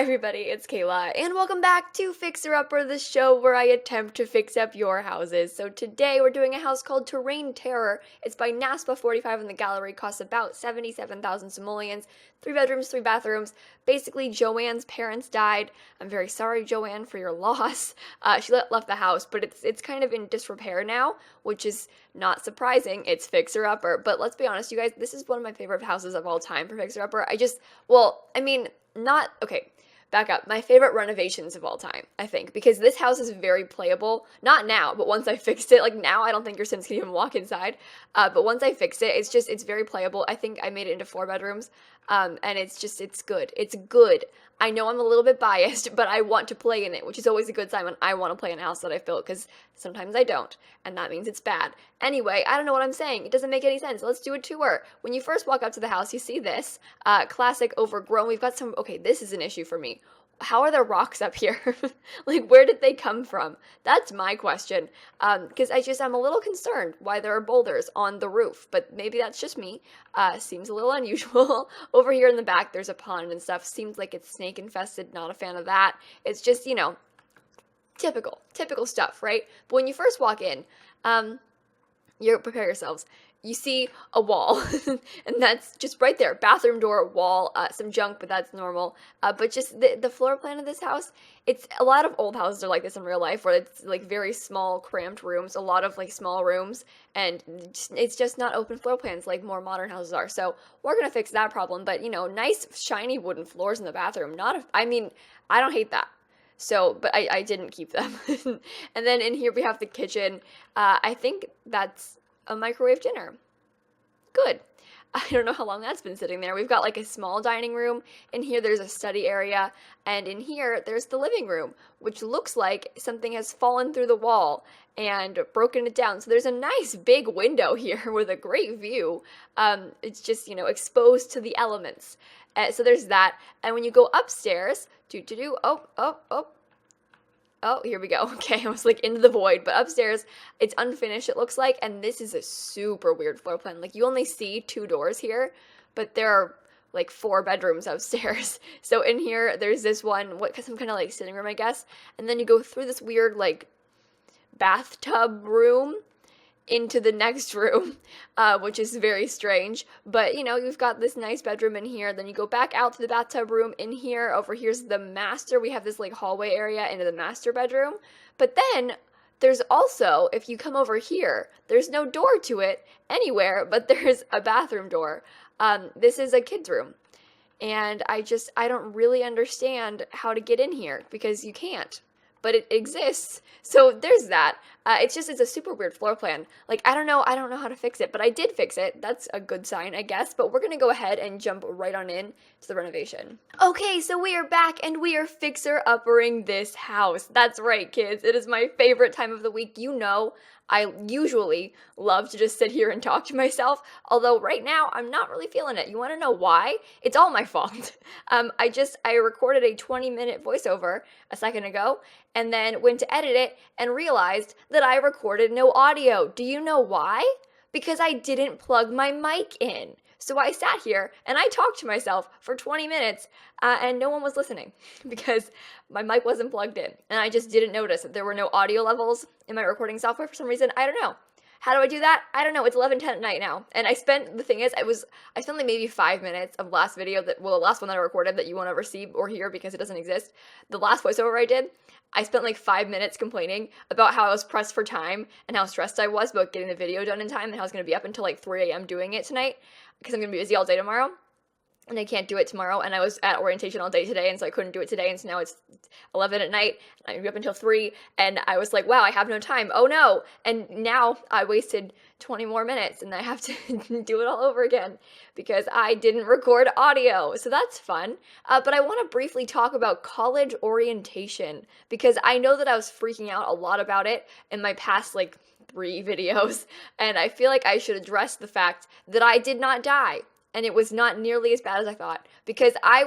everybody, it's Kayla, and welcome back to Fixer Upper, the show where I attempt to fix up your houses. So today we're doing a house called Terrain Terror. It's by NASPA 45 in the gallery, costs about 77,000 simoleons, 3 bedrooms, 3 bathrooms. Basically, Joanne's parents died. I'm very sorry, Joanne, for your loss. She left the house, but it's kind of in disrepair now, which is not surprising. It's Fixer Upper, but let's be honest, you guys, this is one of my favorite houses of all time for Fixer Upper. Back up. My favorite renovations of all time, I think, because this house is very playable. Not now, but once I fixed it, like now, I don't think your Sims can even walk inside. But once I fixed it, it's very playable. I think I made it into 4 bedrooms, and it's good. It's good. I know I'm a little bit biased, but I want to play in it, which is always a good sign when I want to play in a house that I built, because sometimes I don't, and that means it's bad. Anyway, I don't know what I'm saying. It doesn't make any sense. Let's do a tour. When you first walk up to the house, you see this classic overgrown. We've got some, okay, this is an issue for me. How are there rocks up here? Like, where did they come from? That's my question. Because I'm a little concerned why there are boulders on the roof, but maybe that's just me. Seems a little unusual. Over here in the back, there's a pond and stuff. Seems like it's snake infested. Not a fan of that. It's just, typical stuff, right? But when you first walk in, you prepare yourselves. You see a wall, and that's just right there. Bathroom door, wall, some junk, but that's normal. But just the floor plan of this house, it's a lot of old houses are like this in real life, where it's like very small, cramped rooms, a lot of like small rooms, and it's just not open floor plans like more modern houses are. So we're gonna fix that problem. But nice shiny wooden floors in the bathroom. I don't hate that. So, but I didn't keep them. And then in here we have the kitchen. I think that's a microwave dinner. Good. I don't know how long that's been sitting there. We've got like a small dining room. In here there's a study area. And in here there's the living room, which looks like something has fallen through the wall and broken it down. So there's a nice big window here with a great view. It's just, exposed to the elements. So there's that. And when you go upstairs, Oh, here we go. Okay, I was like into the void, but upstairs, it's unfinished, it looks like, and this is a super weird floor plan. Like, you only see 2 doors here, but there are like 4 bedrooms upstairs. So in here, there's this one, some kind of like sitting room, I guess, and then you go through this weird like bathtub room into the next room, which is very strange, but you've got this nice bedroom in here. Then you go back out to the bathtub room. In here, over here's the master. We have this like hallway area into the master bedroom, but then there's also, if you come over here, there's no door to it anywhere, but there's a bathroom door. This is a kid's room, and I don't really understand how to get in here, because you can't, but it exists. So there's that. It's a super weird floor plan. Like, I don't know how to fix it, but I did fix it. That's a good sign, I guess. But we're gonna go ahead and jump right on in to the renovation. Okay, so we are back and we are fixer-uppering this house. That's right, kids. It is my favorite time of the week. I usually love to just sit here and talk to myself, although right now I'm not really feeling it. You want to know why? It's all my fault. I recorded a 20-minute voiceover a second ago, and then went to edit it and realized that I recorded no audio. Do you know why? Because I didn't plug my mic in. So I sat here and I talked to myself for 20 minutes and no one was listening because my mic wasn't plugged in. And I just didn't notice that there were no audio levels in my recording software for some reason. I don't know. How do I do that? I don't know. It's 11:10 at night now. And I spent like maybe 5 minutes of last video the last one that I recorded that you won't ever see or hear because it doesn't exist. The last voiceover I did, I spent like 5 minutes complaining about how I was pressed for time and how stressed I was about getting the video done in time, and how I was going to be up until like 3 a.m. doing it tonight because I'm going to be busy all day tomorrow. And I can't do it tomorrow, and I was at orientation all day today, and so I couldn't do it today, and so now it's 11 at night, and I'm gonna be up until 3, and I was like, wow, I have no time, oh no, and now I wasted 20 more minutes, and I have to do it all over again, because I didn't record audio, so that's fun. But I want to briefly talk about college orientation, because I know that I was freaking out a lot about it in my past, 3 videos, and I feel like I should address the fact that I did not die. And it was not nearly as bad as I thought, because I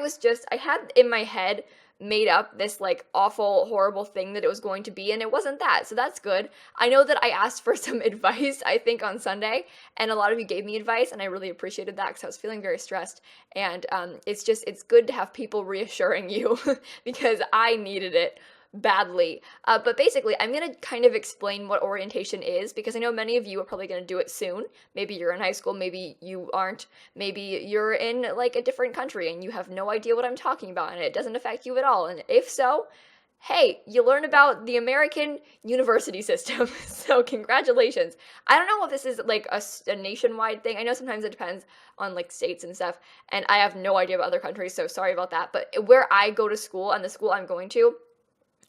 had in my head made up this like awful, horrible thing that it was going to be, and it wasn't that. So that's good. I know that I asked for some advice, I think, on Sunday, and a lot of you gave me advice, and I really appreciated that because I was feeling very stressed. And it's good to have people reassuring you because I needed it badly. But basically, I'm going to kind of explain what orientation is because I know many of you are probably going to do it soon. Maybe you're in high school, maybe you aren't, maybe you're in like a different country and you have no idea what I'm talking about and it doesn't affect you at all. And if so, hey, you learn about the American university system. So congratulations. I don't know if this is like a nationwide thing. I know sometimes it depends on like states and stuff, and I have no idea about other countries, so sorry about that. But where I go to school and the school I'm going to,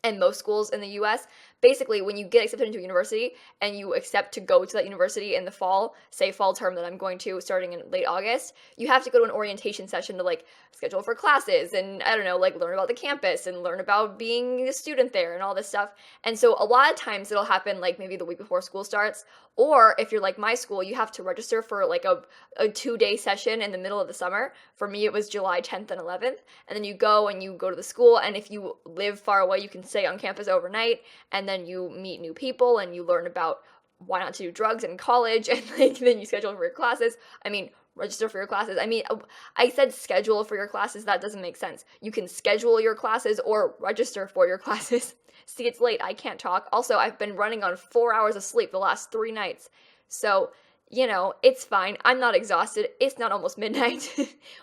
and most schools in the US, basically when you get accepted into a university and you accept to go to that university in the fall, say fall term that I'm going to starting in late August, you have to go to an orientation session to like schedule for classes and I don't know, like learn about the campus and learn about being a student there and all this stuff. And so a lot of times it'll happen like maybe the week before school starts, or if you're like my school, you have to register for like a 2-day session in the middle of the summer. For me, it was July 10th and 11th. And then you go to the school, and if you live far away, you can stay on campus overnight, and then you meet new people and you learn about why not to do drugs in college, and like then you schedule for your classes. I mean, register for your classes. I mean, I said schedule for your classes. That doesn't make sense. You can schedule your classes or register for your classes. See, it's late. I can't talk. Also, I've been running on 4 hours of sleep the last 3 nights. So, you know, it's fine. I'm not exhausted. It's not almost midnight.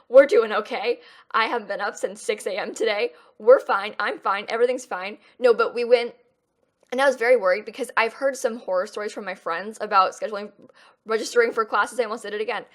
We're doing okay. I haven't been up since 6 a.m. today. We're fine. I'm fine. Everything's fine. No, but we went. And I was very worried because I've heard some horror stories from my friends about registering for classes. I almost did it again.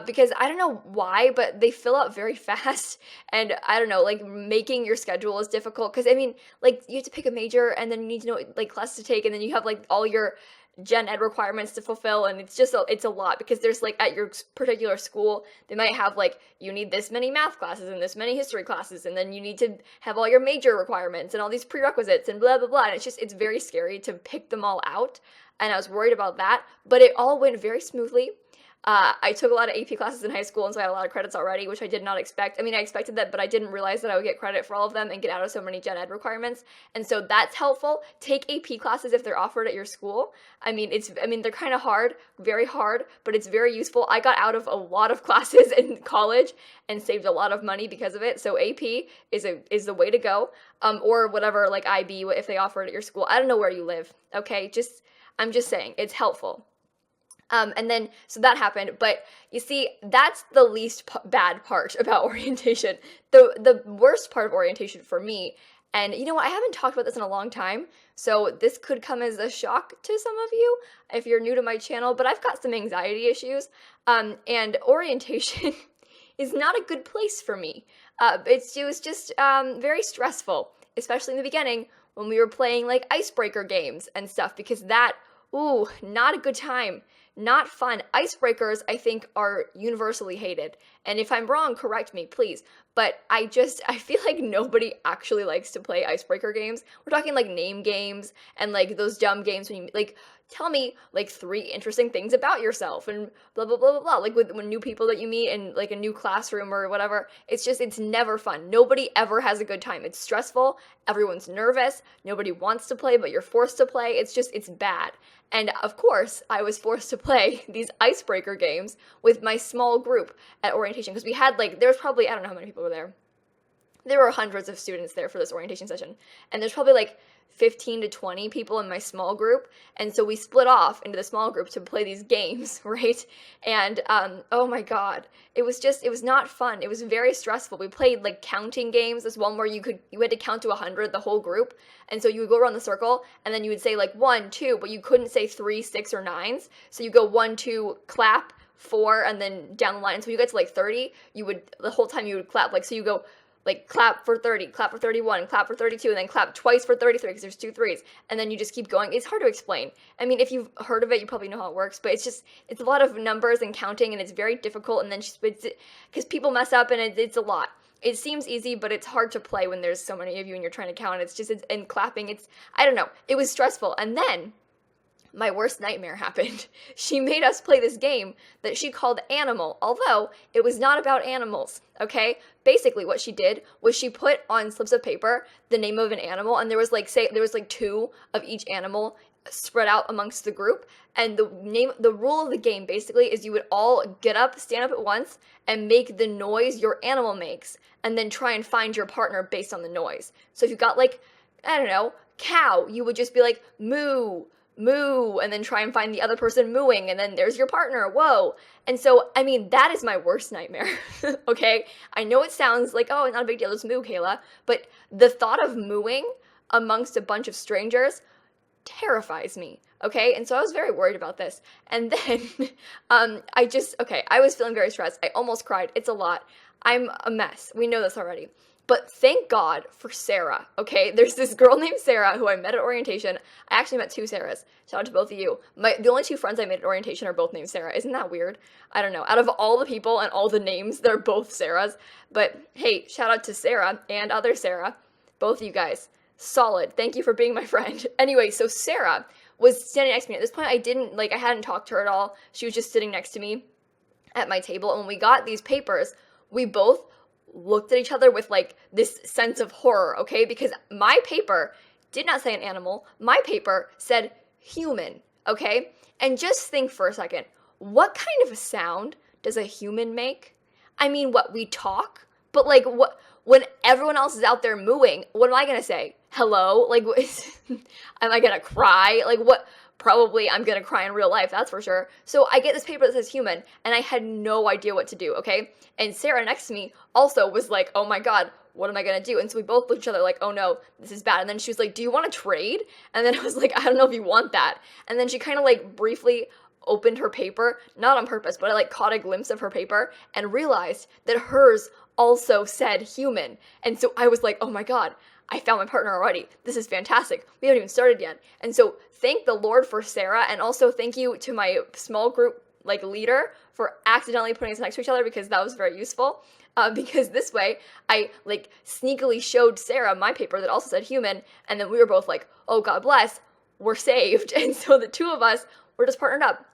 Because I don't know why, but they fill out very fast. And I don't know, like making your schedule is difficult. Because I mean, like you have to pick a major and then you need to know like classes to take. And then you have like all your gen ed requirements to fulfill, and it's a lot because there's like at your particular school they might have like you need this many math classes and this many history classes, and then you need to have all your major requirements and all these prerequisites and blah blah blah, and it's very scary to pick them all out, and I was worried about that, but it all went very smoothly. I took a lot of AP classes in high school, and so I had a lot of credits already, which I did not expect. I mean, I expected that, but I didn't realize that I would get credit for all of them and get out of so many gen ed requirements. And so that's helpful. Take AP classes if they're offered at your school. I mean, they're kind of hard, very hard, but it's very useful. I got out of a lot of classes in college and saved a lot of money because of it. So AP is the way to go. Or whatever, like IB, if they offer it at your school. I don't know where you live. Okay, I'm just saying it's helpful. And then, so that happened, but you see, that's the least bad part about orientation. The worst part of orientation for me, and you know what, I haven't talked about this in a long time, so this could come as a shock to some of you if you're new to my channel, but I've got some anxiety issues, and orientation is not a good place for me. It was just very stressful, especially in the beginning when we were playing like icebreaker games and stuff, because that, ooh, not a good time. Not fun. Icebreakers, I think, are universally hated. And if I'm wrong, correct me, please. But I feel like nobody actually likes to play icebreaker games. We're talking like name games and like those dumb games when you, like, tell me like 3 interesting things about yourself and blah, blah, blah, blah, blah. Like when new people that you meet in like a new classroom or whatever, it's never fun. Nobody ever has a good time. It's stressful. Everyone's nervous. Nobody wants to play, but you're forced to play. It's bad. And of course, I was forced to play these icebreaker games with my small group at orientation because we had like, there was probably, I don't know how many people were there. There were hundreds of students there for this orientation session. And there's probably like 15 to 20 people in my small group. And so we split off into the small group to play these games, right? And oh my God, it was not fun. It was very stressful. We played like counting games. This one where you had to count to 100, the whole group. And so you would go around the circle and then you would say like 1, 2, but you couldn't say 3, 6, or 9s. So you go 1, 2, clap, 4, and then down the line. So when you get to like 30, the whole time you would clap. Like, so you go like clap for 30, clap for 31, clap for 32, and then clap twice for 33 because there's 2 3s. And then you just keep going. It's hard to explain. I mean, if you've heard of it, you probably know how it works, but it's a lot of numbers and counting, and it's very difficult. And then because people mess up, and it's a lot. It seems easy, but it's hard to play when there's so many of you and you're trying to count. And clapping, I don't know. It was stressful. And then my worst nightmare happened. She made us play this game that she called Animal, although it was not about animals, okay? Basically what she did was she put on slips of paper the name of an animal, and there was like, say, there was like 2 of each animal spread out amongst the group, and the rule of the game basically is you would all get up, stand up at once, and make the noise your animal makes, and then try and find your partner based on the noise. So if you got like, I don't know, cow, you would just be like, moo, moo, and then try and find the other person mooing, and then there's your partner, whoa. And so, I mean, that is my worst nightmare, okay? I know it sounds like, oh, not a big deal, just moo, Kayla, but the thought of mooing amongst a bunch of strangers terrifies me, okay? And so I was very worried about this. And then, I was feeling very stressed. I almost cried. It's a lot. I'm a mess. We know this already. But thank God for Sarah, okay? There's this girl named Sarah who I met at orientation. I actually met 2 Sarahs. Shout out to both of you. The only 2 friends I made at orientation are both named Sarah. Isn't that weird? I don't know. Out of all the people and all the names, they're both Sarahs. But hey, shout out to Sarah and other Sarah. Both of you guys. Solid. Thank you for being my friend. Anyway, so Sarah was standing next to me. At this point, I hadn't talked to her at all. She was just sitting next to me at my table. And when we got these papers, we both looked at each other with like this sense of horror, okay? Because my paper did not say an animal. My paper said human, okay? And just think for a second, what kind of a sound does a human make? I mean, what, we talk? But like, what, when everyone else is out there mooing, what am I gonna say? Hello? Like, am I gonna cry? Like, what? Probably I'm gonna cry in real life, that's for sure. So I get this paper that says human, and I had no idea what to do, okay? And Sarah next to me also was like, oh my God, what am I gonna do? And so we both looked at each other like, oh no, this is bad. And then she was like, do you want to trade? And then I was like, I don't know if you want that. And then she kind of like briefly opened her paper, not on purpose, but I like caught a glimpse of her paper and realized that hers also said human. And so I was like, oh my God, I found my partner already. This is fantastic. We haven't even started yet. And so thank the Lord for Sarah, and also thank you to my small group like leader for accidentally putting us next to each other, because that was very useful. Because this way I like sneakily showed Sarah my paper that also said human, and then we were both like, oh, God bless, we're saved. And so the 2 of us were just partnered up.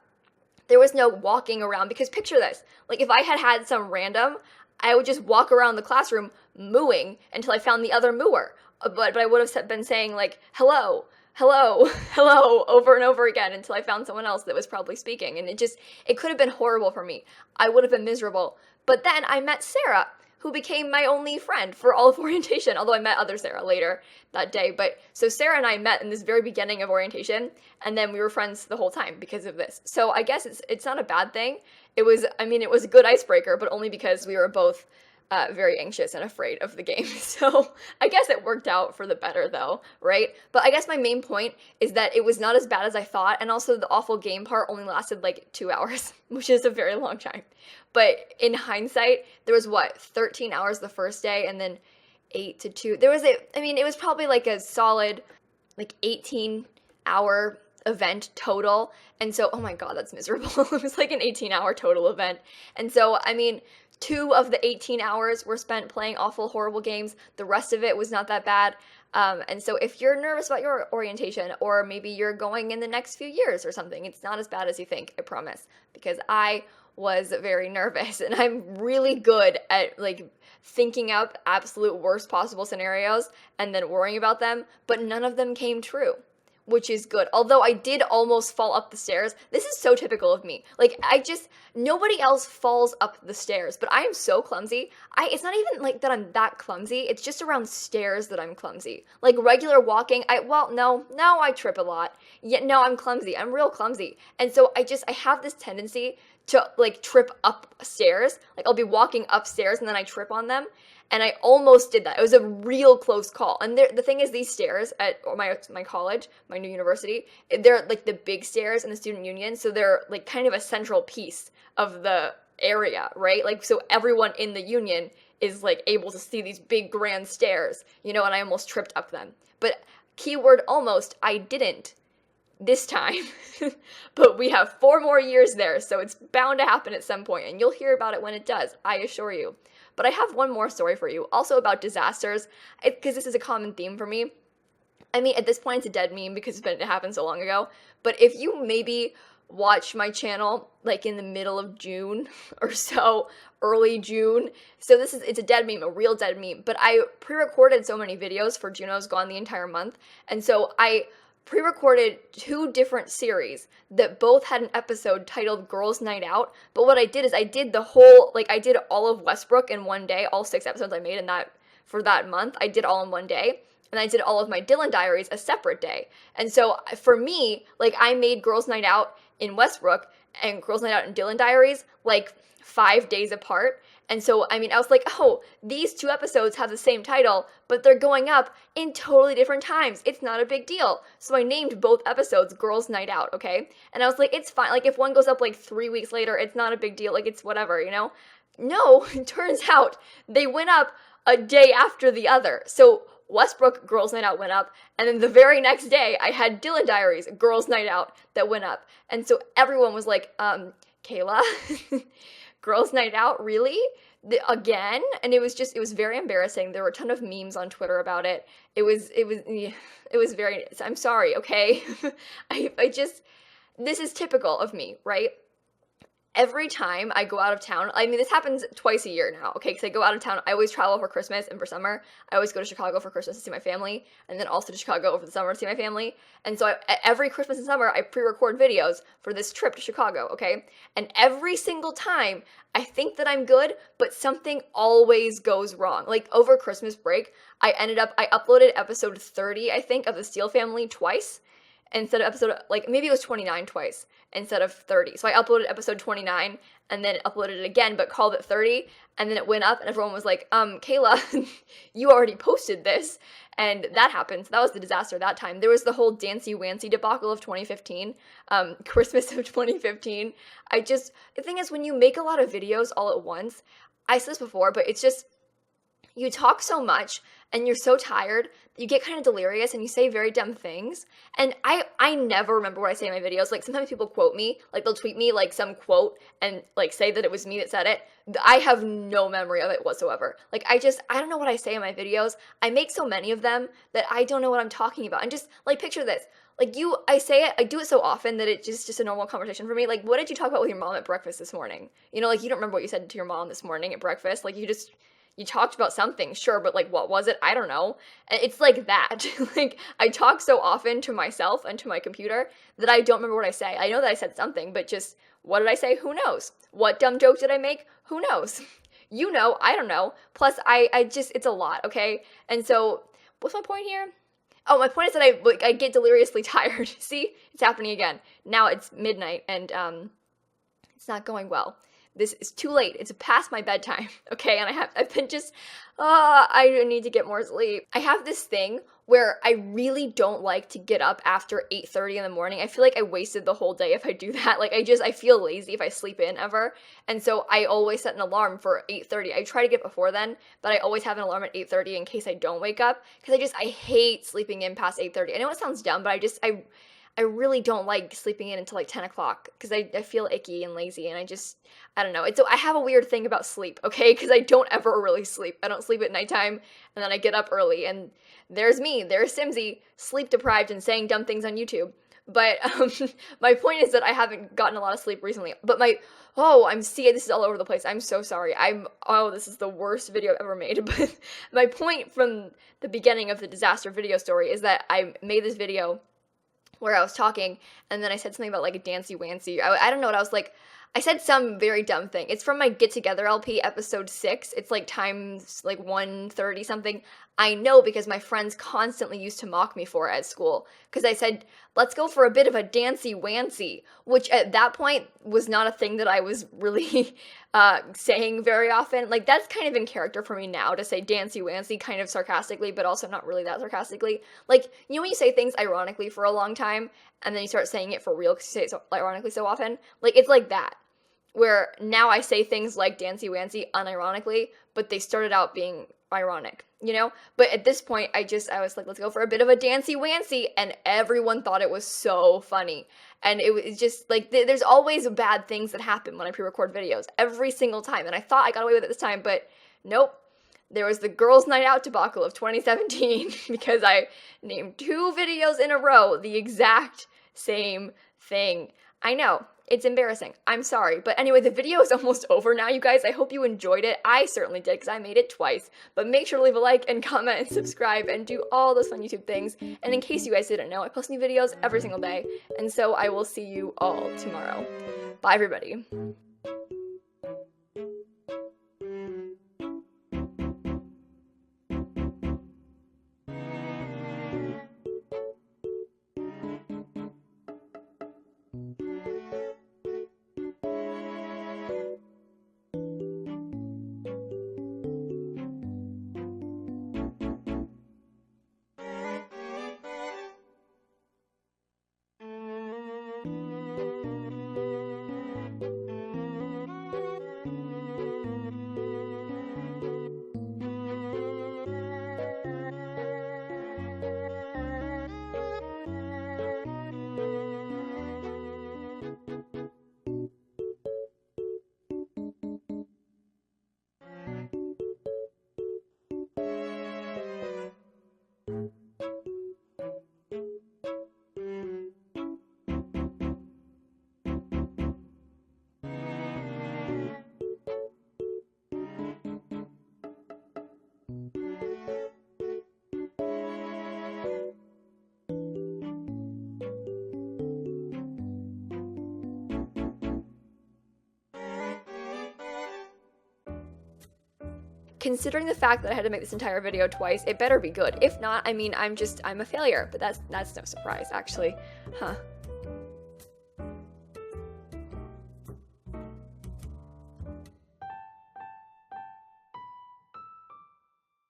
There was no walking around, because picture this, like if I had had some random, I would just walk around the classroom mooing until I found the other mooer. But I would have been saying like, hello, hello, hello, over and over again until I found someone else that was probably speaking. And it could have been horrible for me. I would have been miserable. But then I met Sarah, who became my only friend for all of orientation, although I met other Sarah later that day. But so Sarah and I met in this very beginning of orientation, and then we were friends the whole time because of this. So I guess it's not a bad thing. It was a good icebreaker, but only because we were both very anxious and afraid of the game. So I guess it worked out for the better though, right? But I guess my main point is that it was not as bad as I thought, and also the awful game part only lasted like 2 hours, which is a very long time. But in hindsight, there was 13 hours the first day, and then 8 to 2. It was probably like a solid like 18-hour event total. And so, oh my God, that's miserable. It was like an 18-hour total event. And so, 2 of the 18 hours were spent playing awful, horrible games. The rest of it was not that bad. And so if you're nervous about your orientation, or maybe you're going in the next few years or something, it's not as bad as you think, I promise. Because I was very nervous, and I'm really good at like thinking up absolute worst possible scenarios and then worrying about them, but none of them came true, which is good. Although I did almost fall up the stairs. This is so typical of me. Like, nobody else falls up the stairs, but I am so clumsy. It's not even like that I'm that clumsy. It's just around stairs that I'm clumsy. Like regular walking, I trip a lot. Yeah, no, I'm clumsy. I'm real clumsy. And so I have this tendency to like trip up stairs. Like I'll be walking upstairs and then I trip on them. And I almost did that. It was a real close call. And the thing is, these stairs at my college, my new university, they're like the big stairs in the student union. So they're like kind of a central piece of the area, right? Like, so everyone in the union is like able to see these big grand stairs, and I almost tripped up them. But keyword almost, I didn't this time. But we have 4 more years there, so it's bound to happen at some point, and you'll hear about it when it does, I assure you. But I have one more story for you, also about disasters, because this is a common theme for me. I mean, at this point, it's a dead meme because it happened so long ago. But if you maybe watch my channel like in the middle of June or so, early June, so it's a dead meme, a real dead meme. But I pre-recorded so many videos for Juno's Gone the entire month, and so I pre-recorded 2 different series that both had an episode titled Girls Night Out. But what I did is I did I did all of Westbrook in one day, all 6 episodes I made in that for that month. I did all in one day. And I did all of my Dylan diaries a separate day. And so for me, like, I made Girls Night Out in Westbrook and Girls Night Out in Dylan diaries like 5 days apart. And so, I mean, I was like, oh, these 2 episodes have the same title, but they're going up in totally different times. It's not a big deal. So I named both episodes Girls Night Out, okay? And I was like, it's fine. Like, if one goes up like 3 weeks later, it's not a big deal. Like, it's whatever, you know? No, it turns out they went up a day after the other. So Westbrook Girls Night Out went up, and then the very next day I had Dylan Diaries Girls Night Out that went up. And so everyone was like, Kayla, Girls Night Out, really? Again? And it was very embarrassing. There were a ton of memes on Twitter about it. It was very, I'm sorry, okay? This is typical of me, right? Every time I go out of town, I mean, this happens twice a year now, okay? Because I go out of town, I always travel for Christmas and for summer. I always go to Chicago for Christmas to see my family, and then also to Chicago over the summer to see my family. And so every Christmas and summer, I pre-record videos for this trip to Chicago, okay? And every single time, I think that I'm good, but something always goes wrong. Like, over Christmas break, I uploaded episode 30, I think, of the Steele Family twice, instead of maybe it was 29 twice instead of 30. So I uploaded episode 29 and then uploaded it again, but called it 30, and then it went up and everyone was like, Kayla, you already posted this. And that happened. So that was the disaster that time. There was the whole Dancy Wancy debacle of 2015, Christmas of 2015. The thing is, when you make a lot of videos all at once, I said this before, but it's just, you talk so much and you're so tired that you get kind of delirious and you say very dumb things. And I never remember what I say in my videos. Like, sometimes people quote me, like they'll tweet me like some quote and like say that it was me that said it. I have no memory of it whatsoever. Like, I don't know what I say in my videos. I make so many of them that I don't know what I'm talking about. And just like, picture this. Like, I do it so often that it's just a normal conversation for me. Like, what did you talk about with your mom at breakfast this morning? You know, like, you don't remember what you said to your mom this morning at breakfast. Like, you talked about something, sure, but like, what was it? I don't know. And it's like that. Like, I talk so often to myself and to my computer that I don't remember what I say. I know that I said something, but just, what did I say? Who knows? What dumb joke did I make? Who knows? You know, I don't know. Plus, it's a lot, okay? And so, what's my point here? Oh, my point is that I get deliriously tired. See? It's happening again. Now it's midnight, and it's not going well. This is too late. It's past my bedtime, okay? And I've been I need to get more sleep. I have this thing where I really don't like to get up after 8:30 in the morning. I feel like I wasted the whole day if I do that. Like, I feel lazy if I sleep in ever. And so I always set an alarm for 8:30. I try to get before then, but I always have an alarm at 8:30 in case I don't wake up. Because I hate sleeping in past 8:30. I know it sounds dumb, but I really don't like sleeping in until like 10 o'clock because I feel icky and lazy, and I don't know. I have a weird thing about sleep, okay? Because I don't ever really sleep. I don't sleep at nighttime, and then I get up early, and there's Simsie, sleep deprived and saying dumb things on YouTube. But my point is that I haven't gotten a lot of sleep recently. But this is all over the place. I'm so sorry. This is the worst video I've ever made. But my point from the beginning of the disaster video story is that I made this video where I was talking, and then I said something about like a Dancy Wancy. I don't know what I was like. I said some very dumb thing. It's from my Get Together LP, episode 6. It's like times like 1:30 something. I know because my friends constantly used to mock me for it at school. Because I said, let's go for a bit of a Dancy Wancy, which at that point was not a thing that I was really saying very often. Like, that's kind of in character for me now to say Dancy Wancy kind of sarcastically, but also not really that sarcastically. Like, you know when you say things ironically for a long time, and then you start saying it for real because you say it so ironically so often? Like, it's like that. Where now I say things like Dancy Wancy unironically, but they started out being ironic, you know? But at this point, I was like, let's go for a bit of a Dancy Wancy, and everyone thought it was so funny. And it was just, like, there's always bad things that happen when I pre-record videos, every single time. And I thought I got away with it this time, but nope. There was the girls' night out debacle of 2017 because I named 2 videos in a row the exact same thing. I know, it's embarrassing. I'm sorry. But anyway, the video is almost over now, you guys. I hope you enjoyed it. I certainly did because I made it twice. But make sure to leave a like and comment and subscribe and do all those fun YouTube things. And in case you guys didn't know, I post new videos every single day. And so I will see you all tomorrow. Bye, everybody. Considering the fact that I had to make this entire video twice, it better be good. If not, I mean, I'm a failure, but that's no surprise, actually. Huh.